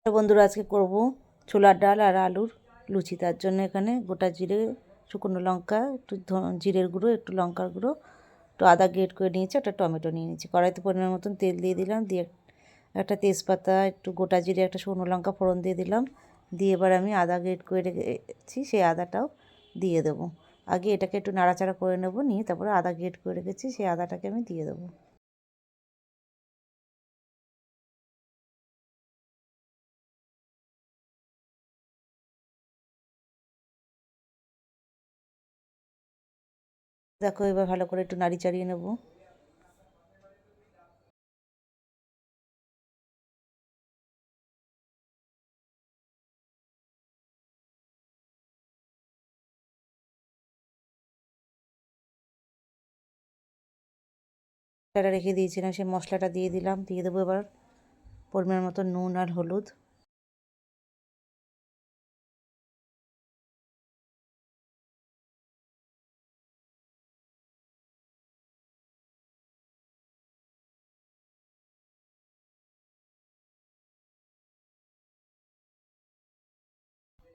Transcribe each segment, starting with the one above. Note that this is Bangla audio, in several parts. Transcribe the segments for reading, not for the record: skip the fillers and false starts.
বন্ধুরা, আজকে করব ছোলার ডাল আর আলুর লুচি। তার জন্য এখানে গোটা জিরে, শুকনো লঙ্কা, একটু জিরের গুঁড়ো, একটু লঙ্কার গুঁড়ো, একটু আদা গ্রেট করে নিয়েছি, একটা টমেটো নিয়ে নিয়েছি। কড়াইতে পরিমাণ মতন তেল দিয়ে দিলাম, দিয়ে একটা তেজপাতা, একটু গোটা জিরে, একটা শুকনো লঙ্কা ফোড়ন দিয়ে দিলাম। দিয়ে এবার আমি আদা গ্রেট করে রেখেছি, সেই আদাটাও দিয়ে দেবো। আগে এটাকে একটু নাড়াচাড়া করে নেবো, নিয়ে তারপরে আদা গ্রেট করে রেখেছি সেই আদাটাকে আমি দিয়ে দেবো। দেখো, এবার ভালো করে একটু নাড়ি চাড়িয়ে নেবো। মশলাটা রেখে দিয়েছিলাম, সেই মশলাটা দিয়ে দিলাম। দিয়ে দেবো এবার পরিমাণ মতো নুন আর হলুদ।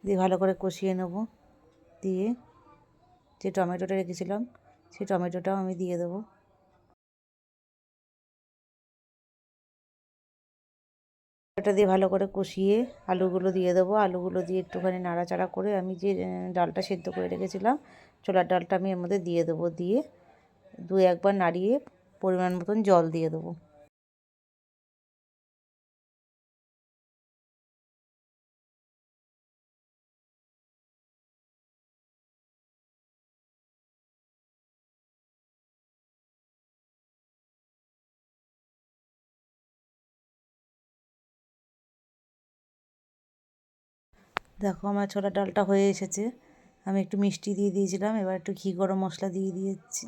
দিয়ে ভালো করে কষিয়ে নেব। দিয়ে যে টমেটোটা রেখেছিলাম সেই টমেটোটাও আমি দিয়ে দেবো। এটা দিয়ে ভালো করে কষিয়ে আলুগুলো দিয়ে দেবো। আলুগুলো দিয়ে একটুখানি নাড়াচাড়া করে আমি যে ডালটা সেদ্ধ করে রেখেছিলাম, ছোলার ডালটা আমি এর মধ্যে দিয়ে দেবো। দিয়ে দু একবার নাড়িয়ে পরিমাণ মতন জল দিয়ে দেবো। দেখো, আমার ছোলার ডালটা হয়ে এসেছে। আমি একটু মিষ্টি দিয়ে দিয়েছিলাম, এবার একটু ঘি গরম মশলা দিয়ে দিয়েছি।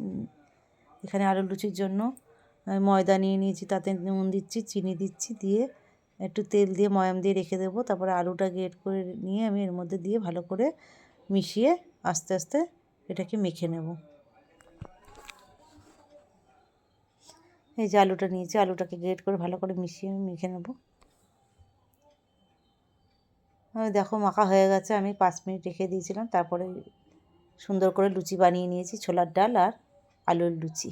এখানে আলু লুচির জন্য আমি ময়দা নিয়ে নিয়েছি, তাতে নুন দিচ্ছি, চিনি দিচ্ছি, দিয়ে একটু তেল দিয়ে ময়াম দিয়ে রেখে দেবো। তারপরে আলুটা গ্রেট করে নিয়ে আমি এর মধ্যে দিয়ে ভালো করে মিশিয়ে আস্তে আস্তে এটাকে মেখে নেব। এই যে আলুটা নিয়েছি, আলুটাকে গ্রেট করে ভালো করে মিশিয়ে আমি মেখে নেব। আমি দেখো মাখা হয়ে গেছে, আমি 5 মিনিট রেখে দিয়েছিলাম। তারপরে সুন্দর করে লুচি বানিয়ে নিয়েছি, ছোলার ডাল আর আলুর লুচি।